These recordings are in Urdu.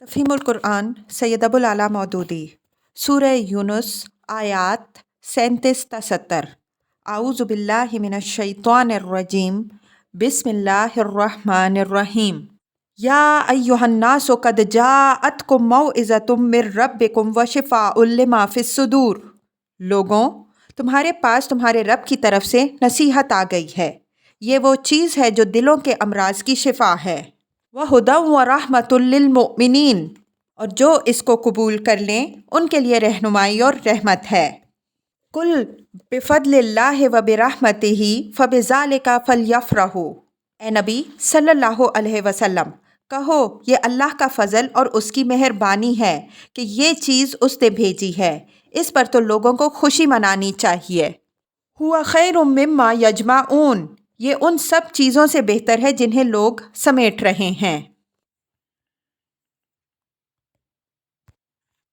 تفہیم القرآن سید ابو العلا مودودی سورہ یونس آیات 37 تا 70 اعوذ باللہ من الشیطان الرجیم بسم اللہ الرحمن الرحیم یا ایہا الناس قد جاءتکم موعظۃ من ربکم وشفاء لما فی الصدور، لوگوں تمہارے پاس تمہارے رب کی طرف سے نصیحت آ گئی ہے، یہ وہ چیز ہے جو دلوں کے امراض کی شفا ہے۔ وَهُدًى وَرَحْمَةٌ لِّلْمُؤْمِنِينَ، اور جو اس کو قبول کر لیں ان کے لیے رہنمائی اور رحمت ہے۔ قُلْ بِفَضْلِ اللَّهِ وَبِرَحْمَتِهِ فَبِذَلِكَ فَلْيَفْرَحُوا، اے نبی صلی اللہ علیہ وسلم کہو یہ اللہ کا فضل اور اس کی مہربانی ہے کہ یہ چیز اس نے بھیجی ہے، اس پر تو لوگوں کو خوشی منانی چاہیے۔ هُوَ خَيْرٌ مِّمَّا يَجْمَعُونَ، یہ ان سب چیزوں سے بہتر ہے جنہیں لوگ سمیٹ رہے ہیں۔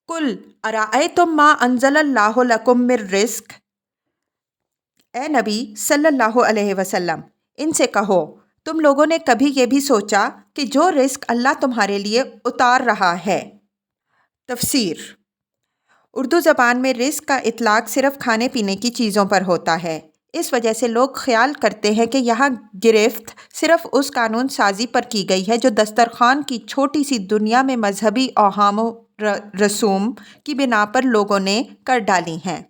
قُلْ أَرَأَيْتُم مَّا أَنزَلَ اللَّهُ لَكُم مِّن رِّزْقٍ، اے نبی صلی اللہ علیہ وسلم ان سے کہو تم لوگوں نے کبھی یہ بھی سوچا کہ جو رزق اللہ تمہارے لیے اتار رہا ہے۔ تفسیر: اردو زبان میں رزق کا اطلاق صرف کھانے پینے کی چیزوں پر ہوتا ہے، اس وجہ سے لوگ خیال کرتے ہیں کہ یہاں گرفت صرف اس قانون سازی پر کی گئی ہے جو دسترخوان کی چھوٹی سی دنیا میں مذہبی اوہام و رسوم کی بنا پر لوگوں نے کر ڈالی ہیں۔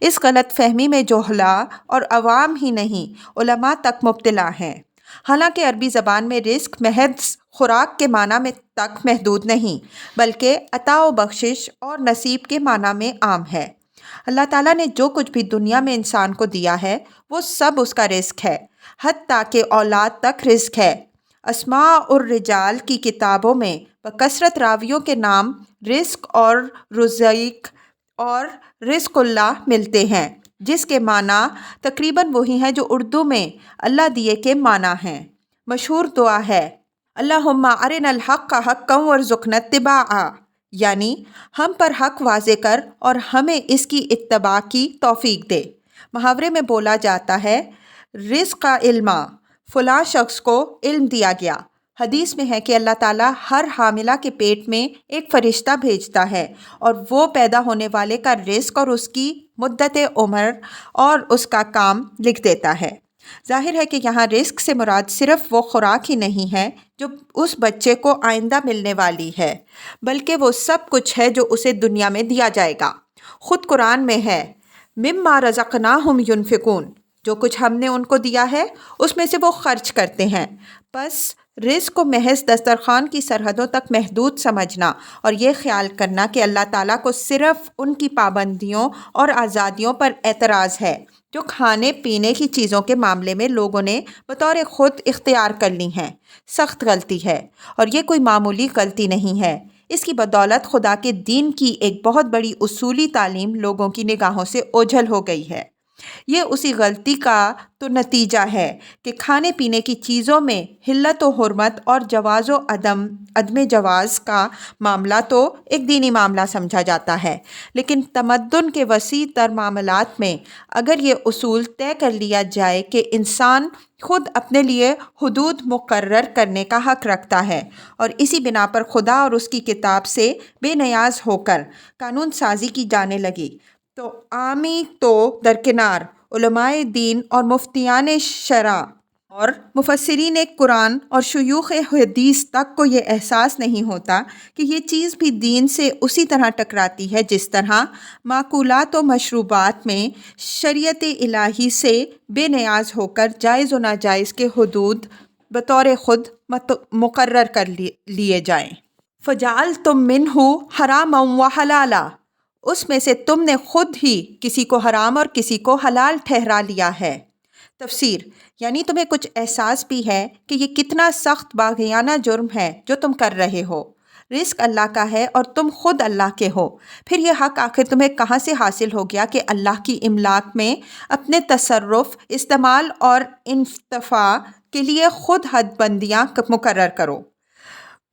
اس غلط فہمی میں جہلاء اور عوام ہی نہیں علماء تک مبتلا ہیں۔ حالانکہ عربی زبان میں رزق محض خوراک کے معنی میں تک محدود نہیں بلکہ عطا و بخشش اور نصیب کے معنی میں عام ہے۔ اللہ تعالیٰ نے جو کچھ بھی دنیا میں انسان کو دیا ہے وہ سب اس کا رزق ہے، حتیٰ کہ اولاد تک رزق ہے۔ اسماء الرجال کی کتابوں میں بکثرت راویوں کے نام رزق اور رزیق اور رزق اللہ ملتے ہیں، جس کے معنی تقریباً وہی ہیں جو اردو میں اللہ دیے کے معنی ہیں۔ مشہور دعا ہے اللہم ارنا الحق حقا وارزقنا اتباعہ، یعنی ہم پر حق واضح کر اور ہمیں اس کی اتباع کی توفیق دے۔ محاورے میں بولا جاتا ہے رزق کا علما، فلاں شخص کو علم دیا گیا۔ حدیث میں ہے کہ اللہ تعالیٰ ہر حاملہ کے پیٹ میں ایک فرشتہ بھیجتا ہے اور وہ پیدا ہونے والے کا رزق اور اس کی مدت عمر اور اس کا کام لکھ دیتا ہے۔ ظاہر ہے کہ یہاں رزق سے مراد صرف وہ خوراک ہی نہیں ہے جو اس بچے کو آئندہ ملنے والی ہے، بلکہ وہ سب کچھ ہے جو اسے دنیا میں دیا جائے گا۔ خود قرآن میں ہے مما رزقناہم ینفقون، جو کچھ ہم نے ان کو دیا ہے اس میں سے وہ خرچ کرتے ہیں۔ بس رزق کو محض دسترخوان کی سرحدوں تک محدود سمجھنا اور یہ خیال کرنا کہ اللہ تعالیٰ کو صرف ان کی پابندیوں اور آزادیوں پر اعتراض ہے جو کھانے پینے کی چیزوں کے معاملے میں لوگوں نے بطور خود اختیار کر لی ہیں، سخت غلطی ہے، اور یہ کوئی معمولی غلطی نہیں ہے۔ اس کی بدولت خدا کے دین کی ایک بہت بڑی اصولی تعلیم لوگوں کی نگاہوں سے اوجھل ہو گئی ہے۔ یہ اسی غلطی کا تو نتیجہ ہے کہ کھانے پینے کی چیزوں میں حلت و حرمت اور جواز و عدم جواز کا معاملہ تو ایک دینی معاملہ سمجھا جاتا ہے، لیکن تمدن کے وسیع تر معاملات میں اگر یہ اصول طے کر لیا جائے کہ انسان خود اپنے لیے حدود مقرر کرنے کا حق رکھتا ہے اور اسی بنا پر خدا اور اس کی کتاب سے بے نیاز ہو کر قانون سازی کی جانے لگی، تو عامی تو درکنار علماء دین اور مفتیان شرع اور مفسرین قرآن اور شیوخ حدیث تک کو یہ احساس نہیں ہوتا کہ یہ چیز بھی دین سے اسی طرح ٹکراتی ہے جس طرح معقولات و مشروبات میں شریعت الہی سے بے نیاز ہو کر جائز و ناجائز کے حدود بطور خود مقرر کر لیے جائیں۔ فَجَعَلْتُم مِّنْهُ حَرَامًا وَحَلَالًا، اس میں سے تم نے خود ہی کسی کو حرام اور کسی کو حلال ٹھہرا لیا ہے۔ تفسیر: یعنی تمہیں کچھ احساس بھی ہے کہ یہ کتنا سخت باغیانہ جرم ہے جو تم کر رہے ہو۔ رزق اللہ کا ہے اور تم خود اللہ کے ہو، پھر یہ حق آخر تمہیں کہاں سے حاصل ہو گیا کہ اللہ کی املاک میں اپنے تصرف، استعمال اور انتفاع کے لیے خود حد بندیاں مقرر کرو۔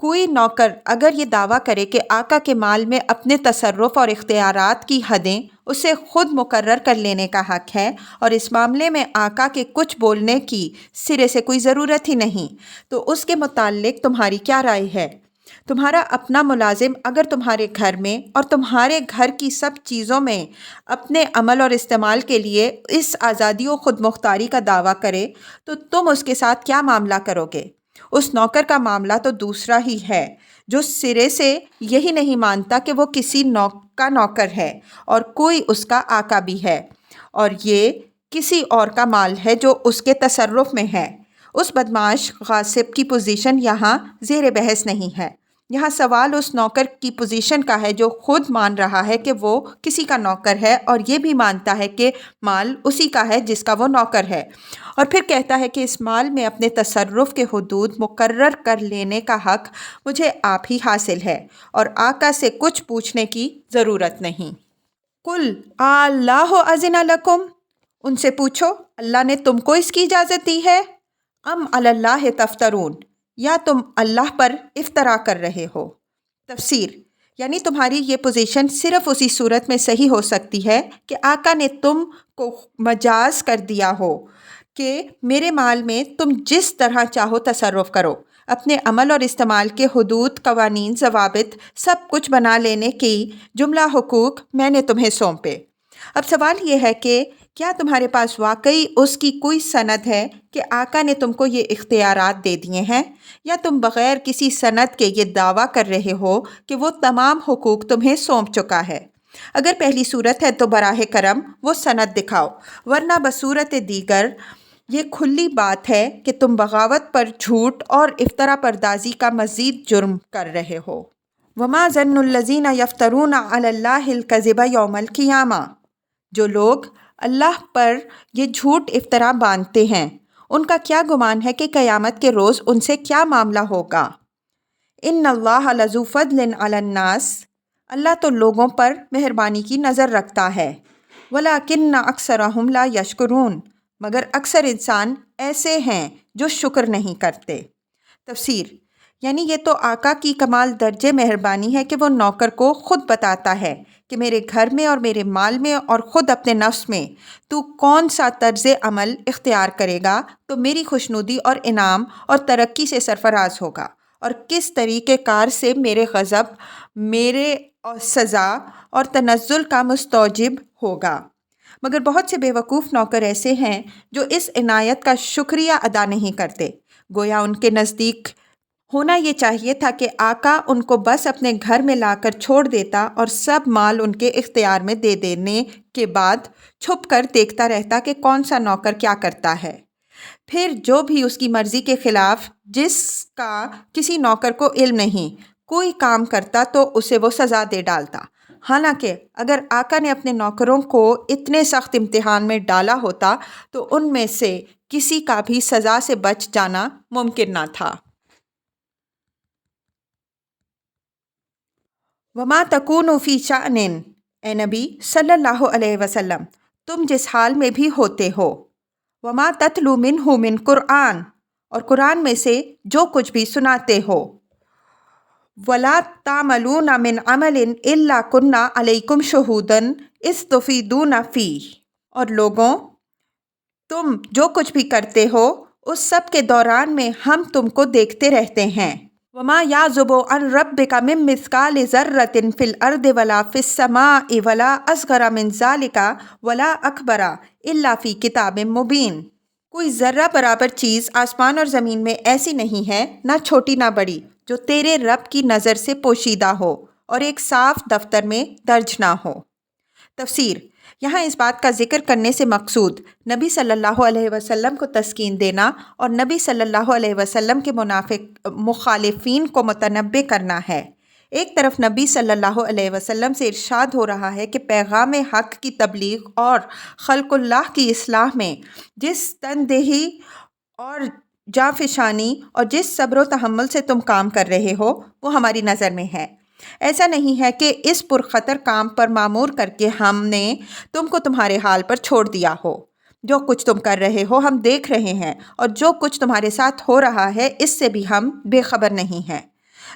کوئی نوکر اگر یہ دعویٰ کرے کہ آقا کے مال میں اپنے تصرف اور اختیارات کی حدیں اسے خود مقرر کر لینے کا حق ہے اور اس معاملے میں آقا کے کچھ بولنے کی سرے سے کوئی ضرورت ہی نہیں، تو اس کے متعلق تمہاری کیا رائے ہے؟ تمہارا اپنا ملازم اگر تمہارے گھر میں اور تمہارے گھر کی سب چیزوں میں اپنے عمل اور استعمال کے لیے اس آزادی و خود مختاری کا دعویٰ کرے تو تم اس کے ساتھ کیا معاملہ کرو گے؟ اس نوکر کا معاملہ تو دوسرا ہی ہے، جو سرے سے یہی نہیں مانتا کہ وہ کسی کا نوکر ہے اور کوئی اس کا آقا بھی ہے، اور یہ کسی اور کا مال ہے جو اس کے تصرف میں ہے۔ اس بدمعاش غاصب کی پوزیشن یہاں زیر بحث نہیں ہے۔ یہاں سوال اس نوکر کی پوزیشن کا ہے جو خود مان رہا ہے کہ وہ کسی کا نوکر ہے اور یہ بھی مانتا ہے کہ مال اسی کا ہے جس کا وہ نوکر ہے، اور پھر کہتا ہے کہ اس مال میں اپنے تصرف کے حدود مقرر کر لینے کا حق مجھے آپ ہی حاصل ہے اور آقا سے کچھ پوچھنے کی ضرورت نہیں۔ قُلْ اللہ اذن لکم، ان سے پوچھو اللہ نے تم کو اس کی اجازت دی ہے؟ ام علی اللہ تفترون، یا تم اللہ پر افطرا کر رہے ہو؟ تفسیر، یعنی تمہاری یہ پوزیشن صرف اسی صورت میں صحیح ہو سکتی ہے کہ آقا نے تم کو مجاز کر دیا ہو کہ میرے مال میں تم جس طرح چاہو تصرف کرو، اپنے عمل اور استعمال کے حدود، قوانین، ضوابط سب کچھ بنا لینے کی جملہ حقوق میں نے تمہیں سونپے۔ اب سوال یہ ہے کہ کیا تمہارے پاس واقعی اس کی کوئی سند ہے کہ آقا نے تم کو یہ اختیارات دے دیے ہیں، یا تم بغیر کسی سند کے یہ دعویٰ کر رہے ہو کہ وہ تمام حقوق تمہیں سونپ چکا ہے؟ اگر پہلی صورت ہے تو براہ کرم وہ سند دکھاؤ، ورنہ بصورت دیگر یہ کھلی بات ہے کہ تم بغاوت پر جھوٹ اور افترا پردازی کا مزید جرم کر رہے ہو۔ وما ظن الذین یفترون علی اللہ الکذب یوم القیامہ، جو لوگ اللہ پر یہ جھوٹ افطرا باندھتے ہیں ان کا کیا گمان ہے کہ قیامت کے روز ان سے کیا معاملہ ہوگا۔ ان اللہ لذو فضل علی الناس، اللہ تو لوگوں پر مہربانی کی نظر رکھتا ہے، ولکن اکثرہم لا یشکرون، مگر اکثر انسان ایسے ہیں جو شکر نہیں کرتے۔ تفسیر، یعنی یہ تو آقا کی کمال درجے مہربانی ہے کہ وہ نوکر کو خود بتاتا ہے کہ میرے گھر میں اور میرے مال میں اور خود اپنے نفس میں تو کون سا طرز عمل اختیار کرے گا تو میری خوشنودی اور انعام اور ترقی سے سرفراز ہوگا، اور کس طریقہ کار سے میرے غضب، میرے سزا اور تنزل کا مستوجب ہوگا۔ مگر بہت سے بیوقوف نوکر ایسے ہیں جو اس عنایت کا شکریہ ادا نہیں کرتے، گویا ان کے نزدیک ہونا یہ چاہیے تھا کہ آقا ان کو بس اپنے گھر میں لا کر چھوڑ دیتا اور سب مال ان کے اختیار میں دے دینے کے بعد چھپ کر دیکھتا رہتا کہ کون سا نوکر کیا کرتا ہے، پھر جو بھی اس کی مرضی کے خلاف، جس کا کسی نوکر کو علم نہیں، کوئی کام کرتا تو اسے وہ سزا دے ڈالتا۔ حالانکہ اگر آقا نے اپنے نوکروں کو اتنے سخت امتحان میں ڈالا ہوتا تو ان میں سے کسی کا بھی سزا سے بچ جانا ممکن نہ تھا۔ وما تکون فی شأن، اے نبی صلی اللہ علیہ وسلم تم جس حال میں بھی ہوتے ہو، وما تتلو منہ من قرآن، اور قرآن میں سے جو کچھ بھی سناتے ہو، ولا تعملون من عمل الا کنا علیکم شہودا اذ تفیضون فیہ، اور لوگوں تم جو کچھ بھی کرتے ہو اس سب کے دوران میں ہم تم کو دیکھتے رہتے ہیں۔ وما یعزب عن ربک من مثقال ذرۃ فی الارض ولا فی السماء ولا اصغر من ذلک ولا اکبر الا فی کتاب مبین، کوئی ذرہ برابر چیز آسمان اور زمین میں ایسی نہیں ہے، نہ چھوٹی نہ بڑی، جو تیرے رب کی نظر سے پوشیدہ ہو اور ایک صاف دفتر میں درج نہ ہو۔ تفسیر، یہاں اس بات کا ذکر کرنے سے مقصود نبی صلی اللہ علیہ وسلم کو تسکین دینا اور نبی صلی اللہ علیہ وسلم کے مخالفین کو متنبہ کرنا ہے۔ ایک طرف نبی صلی اللہ علیہ وسلم سے ارشاد ہو رہا ہے کہ پیغام حق کی تبلیغ اور خلق اللہ کی اصلاح میں جس تندہی اور جانفشانی اور جس صبر و تحمل سے تم کام کر رہے ہو وہ ہماری نظر میں ہے۔ ایسا نہیں ہے کہ اس پرخطر کام پر مامور کر کے ہم نے تم کو تمہارے حال پر چھوڑ دیا ہو۔ جو کچھ تم کر رہے ہو ہم دیکھ رہے ہیں، اور جو کچھ تمہارے ساتھ ہو رہا ہے اس سے بھی ہم بے خبر نہیں ہیں۔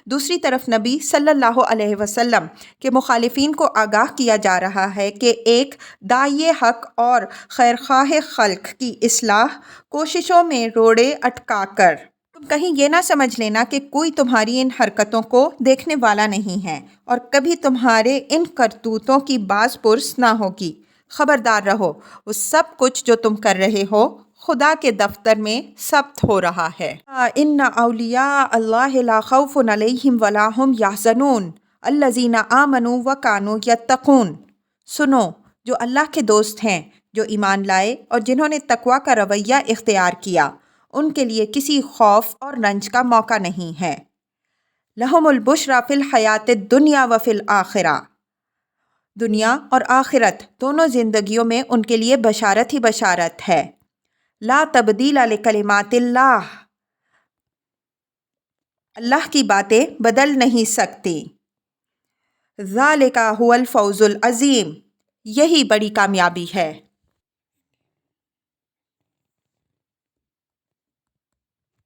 دوسری طرف نبی صلی اللہ علیہ وسلم کے مخالفین کو آگاہ کیا جا رہا ہے کہ ایک داعی حق اور خیرخواہ خلق کی اصلاح کوششوں میں روڑے اٹکا کر تم کہیں یہ نہ سمجھ لینا کہ کوئی تمہاری ان حرکتوں کو دیکھنے والا نہیں ہے اور کبھی تمہارے ان کرتوتوں کی باز پرس نہ ہوگی۔ خبردار رہو، وہ سب کچھ جو تم کر رہے ہو خدا کے دفتر میں ثبت ہو رہا ہے۔ ان اولیاء اللہ لا خوف علیہم ولا هم یحزنون الذین آمنوا وکانوا یتقون۔ سنو، جو اللہ کے دوست ہیں، جو ایمان لائے اور جنہوں نے تقوی کا رویہ اختیار کیا، ان کے لیے کسی خوف اور رنج کا موقع نہیں ہے۔ لہم البشریٰ فی الحیات الدنیا وفی الآخرہ، دنیا اور آخرت دونوں زندگیوں میں ان کے لیے بشارت ہی بشارت ہے۔ لا تبدیل لکلمات اللہ، اللہ کی باتیں بدل نہیں سکتی۔ ذالک هو الفوز العظیم، یہی بڑی کامیابی ہے۔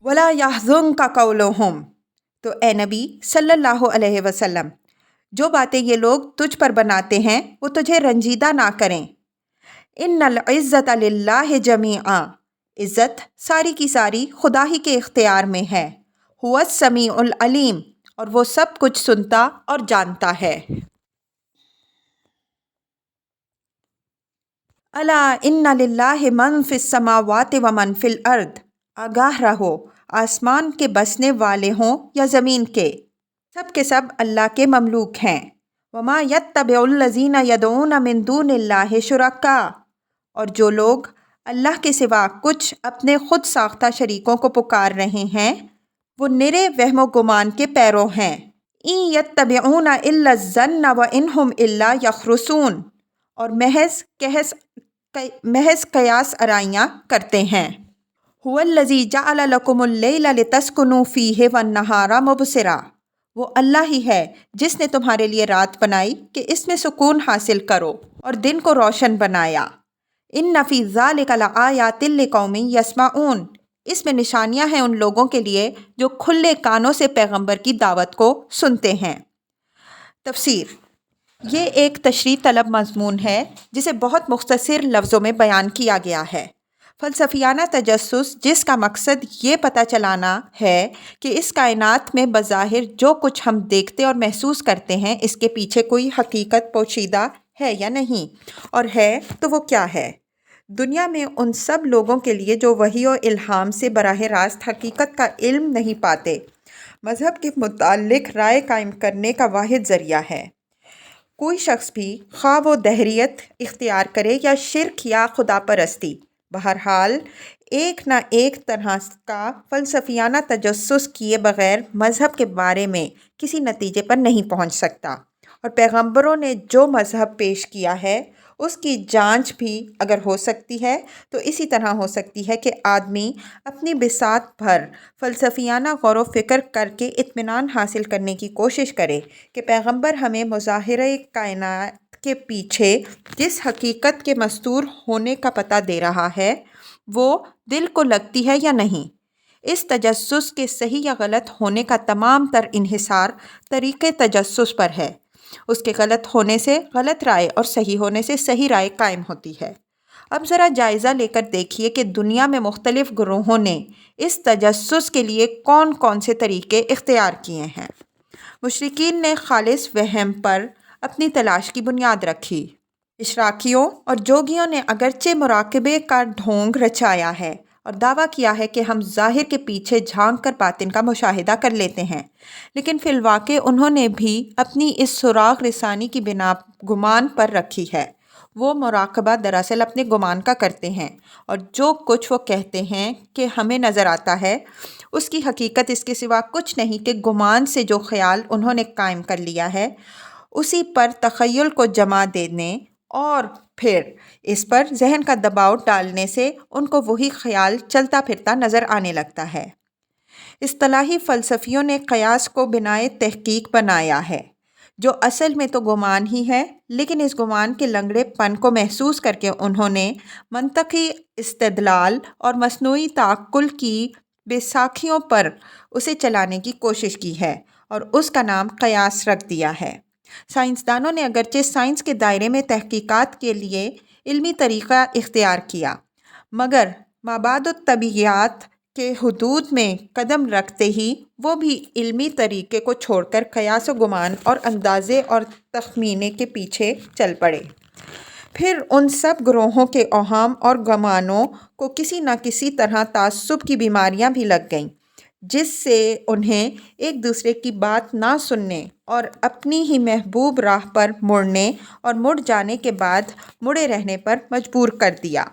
ولا یحزنک قولہم، تو اے نبی صلی اللہ علیہ وسلم، جو باتیں یہ لوگ تجھ پر بناتے ہیں وہ تجھے رنجیدہ نہ کریں۔ ان العزت للہ جمیعا، عزت ساری کی ساری خدا ہی کے اختیار میں ہے۔ هو السمیع العلیم، اور وہ سب کچھ سنتا اور جانتا ہے۔ الا ان للہ من فی السماوات ومن فی الارض، آگاہ رہو، آسمان کے بسنے والے ہوں یا زمین کے، سب اللہ کے مملوک ہیں۔ وما یتبع الذین یدعون من دون اللہ شرکاء، اور جو لوگ اللہ کے سوا کچھ اپنے خود ساختہ شریکوں کو پکار رہے ہیں، وہ نرے وہم و گمان کے پیرو ہیں۔ ان یتبعون الا الظن وان ھم الا یخرصون، اور محض قیاس آرائیاں کرتے ہیں۔ هو الذی جعل لکم اللیل لتسکنوا فیہ والنہار مبصرا، وہ اللہ ہی ہے جس نے تمہارے لیے رات بنائی کہ اس میں سکون حاصل کرو اور دن کو روشن بنایا۔ ان فی ذلک لآیات لقوم یسمعون، اس میں نشانیاں ہیں ان لوگوں کے لیے جو کھلے کانوں سے پیغمبر کی دعوت کو سنتے ہیں۔ تفسیر: یہ ایک تشریح طلب مضمون ہے جسے بہت مختصر لفظوں میں بیان کیا گیا ہے۔ فلسفیانہ تجسس، جس کا مقصد یہ پتہ چلانا ہے کہ اس کائنات میں بظاہر جو کچھ ہم دیکھتے اور محسوس کرتے ہیں اس کے پیچھے کوئی حقیقت پوشیدہ ہے یا نہیں، اور ہے تو وہ کیا ہے۔ دنیا میں ان سب لوگوں کے لیے جو وحی و الہام سے براہ راست حقیقت کا علم نہیں پاتے، مذہب کے متعلق رائے قائم کرنے کا واحد ذریعہ ہے۔ کوئی شخص بھی خواہ وہ دہریت اختیار کرے یا شرک یا خدا پرستی، بہرحال ایک نہ ایک طرح کا فلسفیانہ تجسس کیے بغیر مذہب کے بارے میں کسی نتیجے پر نہیں پہنچ سکتا، اور پیغمبروں نے جو مذہب پیش کیا ہے اس کی جانچ بھی اگر ہو سکتی ہے تو اسی طرح ہو سکتی ہے کہ آدمی اپنی بساط بھر فلسفیانہ غور و فکر کر کے اطمینان حاصل کرنے کی کوشش کرے کہ پیغمبر ہمیں مظاہرہ کائنات کے پیچھے جس حقیقت کے مستور ہونے کا پتہ دے رہا ہے وہ دل کو لگتی ہے یا نہیں۔ اس تجسس کے صحیح یا غلط ہونے کا تمام تر انحصار طریقے تجسس پر ہے۔ اس کے غلط ہونے سے غلط رائے اور صحیح ہونے سے صحیح رائے قائم ہوتی ہے۔ اب ذرا جائزہ لے کر دیکھیے کہ دنیا میں مختلف گروہوں نے اس تجسس کے لیے کون کون سے طریقے اختیار کیے ہیں۔ مشرکین نے خالص وہم پر اپنی تلاش کی بنیاد رکھی۔ اشراکیوں اور جوگیوں نے اگرچہ مراقبے کا ڈھونگ رچایا ہے اور دعویٰ کیا ہے کہ ہم ظاہر کے پیچھے جھانک کر باطن کا مشاہدہ کر لیتے ہیں، لیکن فی الواقع انہوں نے بھی اپنی اس سراغ رسانی کی بنا گمان پر رکھی ہے۔ وہ مراقبہ دراصل اپنے گمان کا کرتے ہیں، اور جو کچھ وہ کہتے ہیں کہ ہمیں نظر آتا ہے اس کی حقیقت اس کے سوا کچھ نہیں کہ گمان سے جو خیال انہوں نے قائم کر لیا ہے اسی پر تخیل کو جمع دینے اور پھر اس پر ذہن کا دباؤ ڈالنے سے ان کو وہی خیال چلتا پھرتا نظر آنے لگتا ہے۔ اصطلاحی فلسفیوں نے قیاس کو بنائے تحقیق بنایا ہے، جو اصل میں تو گمان ہی ہے، لیکن اس گمان کے لنگڑے پن کو محسوس کر کے انہوں نے منطقی استدلال اور مصنوعی تعقل کی بیساکھیوں پر اسے چلانے کی کوشش کی ہے اور اس کا نام قیاس رکھ دیا ہے۔ سائنسدانوں نے اگرچہ سائنس کے دائرے میں تحقیقات کے لیے علمی طریقہ اختیار کیا، مگر مابعد الطبیعیات کے حدود میں قدم رکھتے ہی وہ بھی علمی طریقے کو چھوڑ کر قیاس و گمان اور اندازے اور تخمینے کے پیچھے چل پڑے۔ پھر ان سب گروہوں کے اوہام اور گمانوں کو کسی نہ کسی طرح تعصب کی بیماریاں بھی لگ گئیں، جس سے انہیں ایک دوسرے کی بات نہ سننے اور اپنی ہی محبوب راہ پر مڑنے اور مڑ جانے کے بعد مڑے رہنے پر مجبور کر دیا۔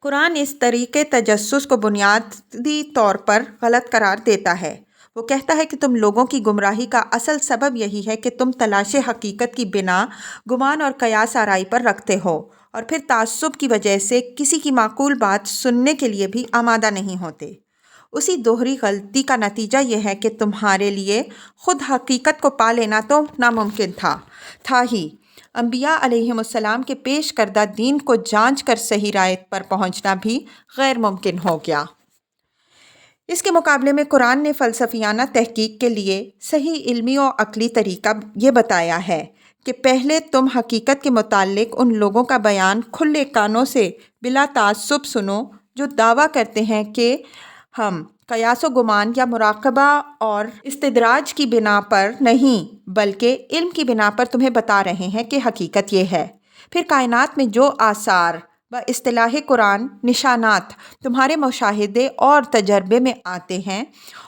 قرآن اس طریقے تجسس کو بنیادی طور پر غلط قرار دیتا ہے۔ وہ کہتا ہے کہ تم لوگوں کی گمراہی کا اصل سبب یہی ہے کہ تم تلاش حقیقت کی بنا گمان اور قیاس آرائی پر رکھتے ہو، اور پھر تعصب کی وجہ سے کسی کی معقول بات سننے کے لیے بھی آمادہ نہیں ہوتے۔ اسی دوہری غلطی کا نتیجہ یہ ہے کہ تمہارے لیے خود حقیقت کو پا لینا تو ناممکن تھا ہی، انبیاء علیہم السلام کے پیش کردہ دین کو جانچ کر صحیح رائے پر پہنچنا بھی غیر ممکن ہو گیا۔ اس کے مقابلے میں قرآن نے فلسفیانہ تحقیق کے لیے صحیح علمی و عقلی طریقہ یہ بتایا ہے کہ پہلے تم حقیقت کے متعلق ان لوگوں کا بیان کھلے کانوں سے بلا تعصب سنو جو دعویٰ کرتے ہیں کہ ہم قیاس و گمان یا مراقبہ اور استدراج کی بنا پر نہیں بلکہ علم کی بنا پر تمہیں بتا رہے ہیں کہ حقیقت یہ ہے۔ پھر کائنات میں جو آثار اصطلاح قرآن نشانات تمہارے مشاہدے اور تجربے میں آتے ہیں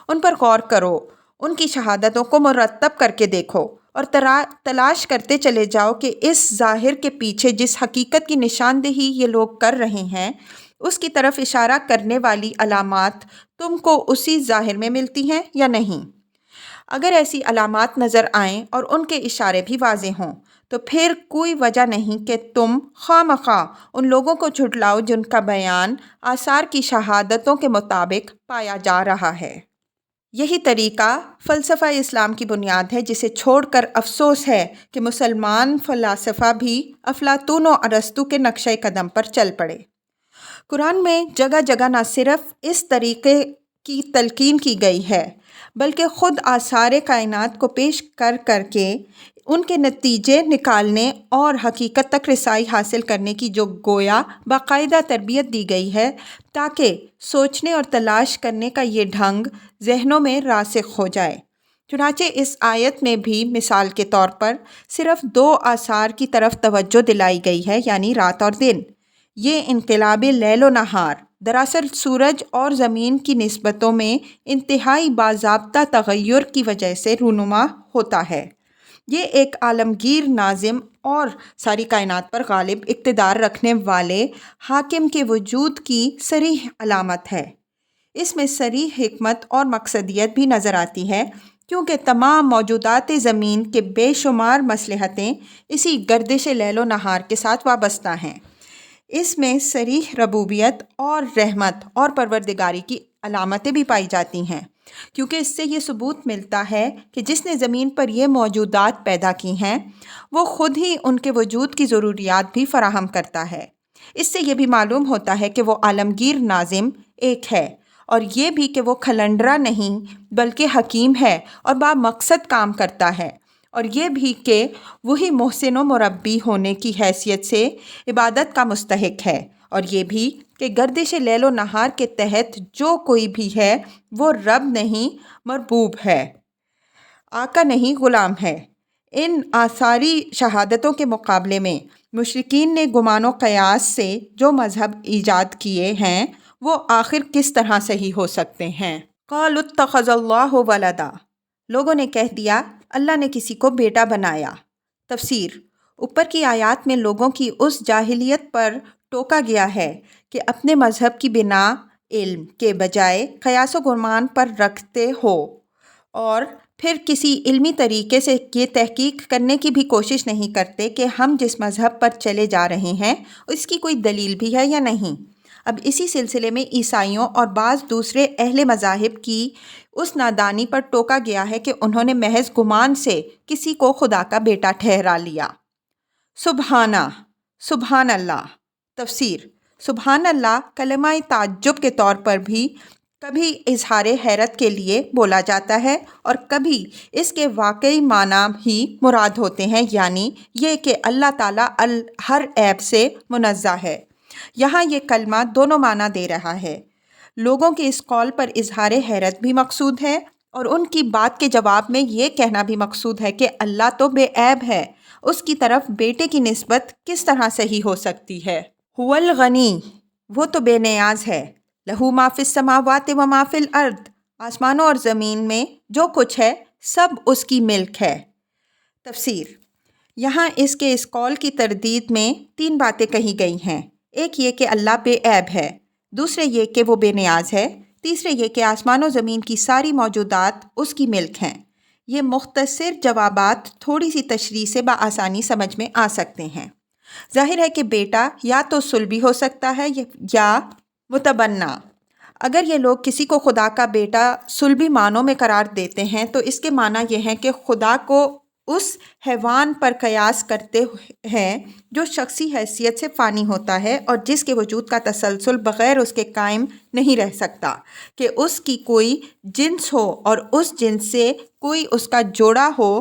ان پر غور کرو، ان کی شہادتوں کو مرتب کر کے دیکھو اور تلاش کرتے چلے جاؤ کہ اس ظاہر کے پیچھے جس حقیقت کی نشاندہی یہ لوگ کر رہے ہیں اس کی طرف اشارہ کرنے والی علامات تم کو اسی ظاہر میں ملتی ہیں یا نہیں۔ اگر ایسی علامات نظر آئیں اور ان کے اشارے بھی واضح ہوں تو پھر کوئی وجہ نہیں کہ تم خواہ مخواہ ان لوگوں کو جھٹلاؤ جن کا بیان آثار کی شہادتوں کے مطابق پایا جا رہا ہے۔ یہی طریقہ فلسفہ اسلام کی بنیاد ہے، جسے چھوڑ کر افسوس ہے کہ مسلمان فلاسفہ بھی افلاطون و ارسطو کے نقشہ قدم پر چل پڑے۔ قرآن میں جگہ جگہ نہ صرف اس طریقے کی تلقین کی گئی ہے بلکہ خود آثار کائنات کو پیش کر کے ان کے نتیجے نکالنے اور حقیقت تک رسائی حاصل کرنے کی جو گویا باقاعدہ تربیت دی گئی ہے تاکہ سوچنے اور تلاش کرنے کا یہ ڈھنگ ذہنوں میں راسخ ہو جائے۔ چنانچہ اس آیت میں بھی مثال کے طور پر صرف دو آثار کی طرف توجہ دلائی گئی ہے، یعنی رات اور دن۔ یہ انقلاب لیل و نہار دراصل سورج اور زمین کی نسبتوں میں انتہائی باضابطہ تغیر کی وجہ سے رونما ہوتا ہے۔ یہ ایک عالمگیر ناظم اور ساری کائنات پر غالب اقتدار رکھنے والے حاکم کے وجود کی صریح علامت ہے۔ اس میں صریح حکمت اور مقصدیت بھی نظر آتی ہے، کیونکہ تمام موجودات زمین کے بے شمار مصلحتیں اسی گردش لیل و نہار کے ساتھ وابستہ ہیں۔ اس میں صریح ربوبیت اور رحمت اور پروردگاری کی علامتیں بھی پائی جاتی ہیں، کیونکہ اس سے یہ ثبوت ملتا ہے کہ جس نے زمین پر یہ موجودات پیدا کی ہیں وہ خود ہی ان کے وجود کی ضروریات بھی فراہم کرتا ہے۔ اس سے یہ بھی معلوم ہوتا ہے کہ وہ عالمگیر ناظم ایک ہے، اور یہ بھی کہ وہ کھلنڈرا نہیں بلکہ حکیم ہے اور با مقصد کام کرتا ہے، اور یہ بھی کہ وہی محسن و مربی ہونے کی حیثیت سے عبادت کا مستحق ہے، اور یہ بھی کہ گردش لیل و نہار کے تحت جو کوئی بھی ہے وہ رب نہیں مربوب ہے، آقا نہیں غلام ہے۔ ان آثاری شہادتوں کے مقابلے میں مشرکین نے گمان و قیاس سے جو مذہب ایجاد کیے ہیں وہ آخر کس طرح صحیح ہو سکتے ہیں؟ قالوا اتخذ اللہ ولدا، لوگوں نے کہہ دیا اللہ نے کسی کو بیٹا بنایا۔ تفسیر: اوپر کی آیات میں لوگوں کی اس جاہلیت پر ٹوکا گیا ہے کہ اپنے مذہب کی بنا علم کے بجائے قیاس و گمان پر رکھتے ہو، اور پھر کسی علمی طریقے سے یہ تحقیق کرنے کی بھی کوشش نہیں کرتے کہ ہم جس مذہب پر چلے جا رہے ہیں اس کی کوئی دلیل بھی ہے یا نہیں۔ اب اسی سلسلے میں عیسائیوں اور بعض دوسرے اہل مذاہب کی اس نادانی پر ٹوکا گیا ہے کہ انہوں نے محض گمان سے کسی کو خدا کا بیٹا ٹھہرا لیا۔ سبحان اللہ۔ تفسیر: سبحان اللہ کلمہ تعجب کے طور پر بھی کبھی اظہار حیرت کے لیے بولا جاتا ہے اور کبھی اس کے واقعی معنی ہی مراد ہوتے ہیں، یعنی یہ کہ اللہ تعالیٰ ہر عیب سے منزہ ہے۔ یہاں یہ کلمہ دونوں معنی دے رہا ہے۔ لوگوں کے اس قول پر اظہار حیرت بھی مقصود ہے اور ان کی بات کے جواب میں یہ کہنا بھی مقصود ہے کہ اللہ تو بے عیب ہے، اس کی طرف بیٹے کی نسبت کس طرح صحیح ہو سکتی ہے؟ هو الغنی، وہ تو بے نیاز ہے، لہو ما فی السماوات و ما فی الارض، آسمانوں اور زمین میں جو کچھ ہے سب اس کی ملک ہے۔ تفسیر: یہاں اس کے اس قول کی تردید میں 3 باتیں کہی گئی ہیں۔ ایک یہ کہ اللہ بے عیب ہے، دوسرے یہ کہ وہ بے نیاز ہے، تیسرے یہ کہ آسمان و زمین کی ساری موجودات اس کی ملک ہیں۔ یہ مختصر جوابات تھوڑی سی تشریح سے بآسانی سمجھ میں آ سکتے ہیں۔ ظاہر ہے کہ بیٹا یا تو صلبی ہو سکتا ہے یا متبنی۔ اگر یہ لوگ کسی کو خدا کا بیٹا صلبی معنوں میں قرار دیتے ہیں تو اس کے معنی یہ ہے کہ خدا کو اس حیوان پر قیاس کرتے ہیں جو شخصی حیثیت سے فانی ہوتا ہے اور جس کے وجود کا تسلسل بغیر اس کے قائم نہیں رہ سکتا، کہ اس کی کوئی جنس ہو اور اس جنس سے کوئی اس کا جوڑا ہو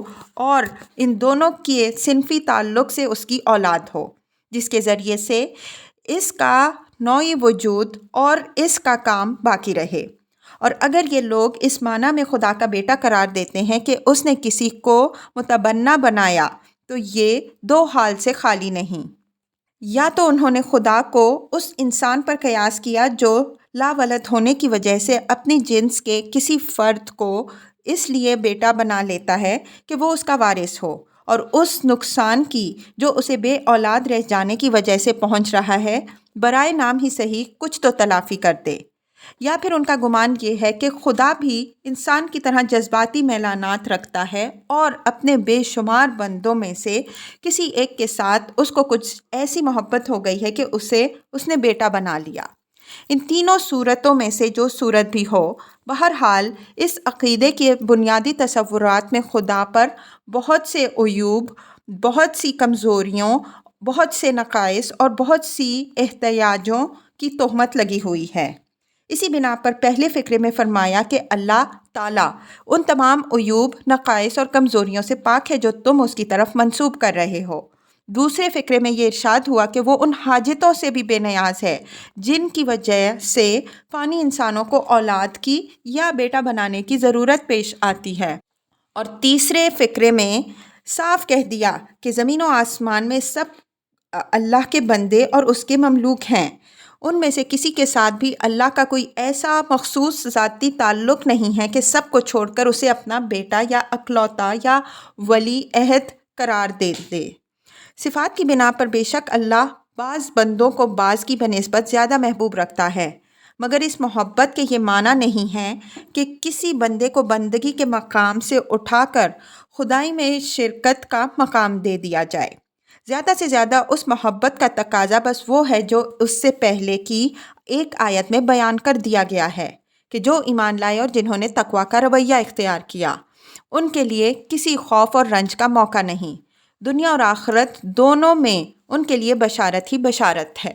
اور ان دونوں کے صنفی تعلق سے اس کی اولاد ہو، جس کے ذریعے سے اس کا نوعی وجود اور اس کا کام باقی رہے۔ اور اگر یہ لوگ اس معنی میں خدا کا بیٹا قرار دیتے ہیں کہ اس نے کسی کو متبنی بنایا تو یہ 2 حال سے خالی نہیں۔ یا تو انہوں نے خدا کو اس انسان پر قیاس کیا جو لا ولد ہونے کی وجہ سے اپنی جنس کے کسی فرد کو اس لیے بیٹا بنا لیتا ہے کہ وہ اس کا وارث ہو، اور اس نقصان کی جو اسے بے اولاد رہ جانے کی وجہ سے پہنچ رہا ہے برائے نام ہی صحیح کچھ تو تلافی کر دے۔ یا پھر ان کا گمان یہ ہے کہ خدا بھی انسان کی طرح جذباتی میلانات رکھتا ہے اور اپنے بے شمار بندوں میں سے کسی ایک کے ساتھ اس کو کچھ ایسی محبت ہو گئی ہے کہ اس نے بیٹا بنا لیا۔ ان تینوں صورتوں میں سے جو صورت بھی ہو، بہرحال اس عقیدے کے بنیادی تصورات میں خدا پر بہت سے عیوب، بہت سی کمزوریوں، بہت سے نقائص اور بہت سی احتیاجوں کی تہمت لگی ہوئی ہے۔ اسی بنا پر پہلے فقرے میں فرمایا کہ اللہ تعالیٰ ان تمام عیوب، نقائص اور کمزوریوں سے پاک ہے جو تم اس کی طرف منسوب کر رہے ہو۔ دوسرے فقرے میں یہ ارشاد ہوا کہ وہ ان حاجتوں سے بھی بے نیاز ہے جن کی وجہ سے فانی انسانوں کو اولاد کی یا بیٹا بنانے کی ضرورت پیش آتی ہے۔ اور تیسرے فقرے میں صاف کہہ دیا کہ زمین و آسمان میں سب اللہ کے بندے اور اس کے مملوک ہیں، ان میں سے کسی کے ساتھ بھی اللہ کا کوئی ایسا مخصوص ذاتی تعلق نہیں ہے کہ سب کو چھوڑ کر اسے اپنا بیٹا یا اکلوتا یا ولی عہد قرار دے دے۔ صفات کی بنا پر بے شک اللہ بعض بندوں کو بعض کی بنسبت زیادہ محبوب رکھتا ہے، مگر اس محبت کے یہ معنی نہیں ہے کہ کسی بندے کو بندگی کے مقام سے اٹھا کر خدائی میں شرکت کا مقام دے دیا جائے۔ زیادہ سے زیادہ اس محبت کا تقاضا بس وہ ہے جو اس سے پہلے کی ایک آیت میں بیان کر دیا گیا ہے کہ جو ایمان لائے اور جنہوں نے تقویٰ کا رویہ اختیار کیا، ان کے لیے کسی خوف اور رنج کا موقع نہیں، دنیا اور آخرت دونوں میں ان کے لیے بشارت ہی بشارت ہے۔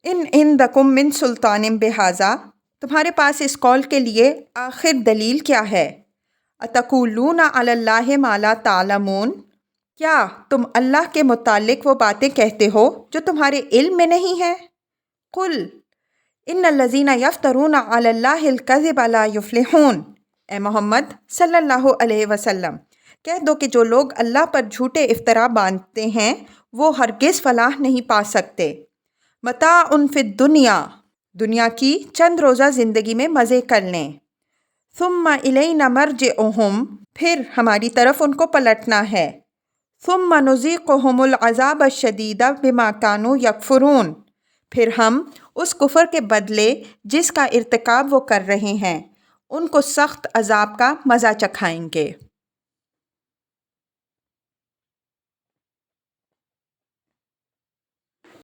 ان عندکم من سلطان بہذا، تمہارے پاس اس قول کے لیے آخر دلیل کیا ہے؟ اتقولون علی اللہ ما لا تعلمون، کیا تم اللہ کے متعلق وہ باتیں کہتے ہو جو تمہارے علم میں نہیں ہیں؟ قل ان الذین یفترون علی اللہ الکذب لا یفلحون، اے محمد صلی اللہ علیہ وسلم کہہ دو کہ جو لوگ اللہ پر جھوٹے افطرا باندھتے ہیں وہ ہرگز فلاح نہیں پا سکتے۔ متاع فی الدنیا، دنیا کی چند روزہ زندگی میں مزے کر لیں۔ ثم الینا مرجعہم، پھر ہماری طرف ان کو پلٹنا ہے۔ ثم نذیقہم العذاب الشدید بما کانوا یکفرون، پھر ہم اس کفر کے بدلے جس کا ارتکاب وہ کر رہے ہیں ان کو سخت عذاب کا مزہ چکھائیں گے۔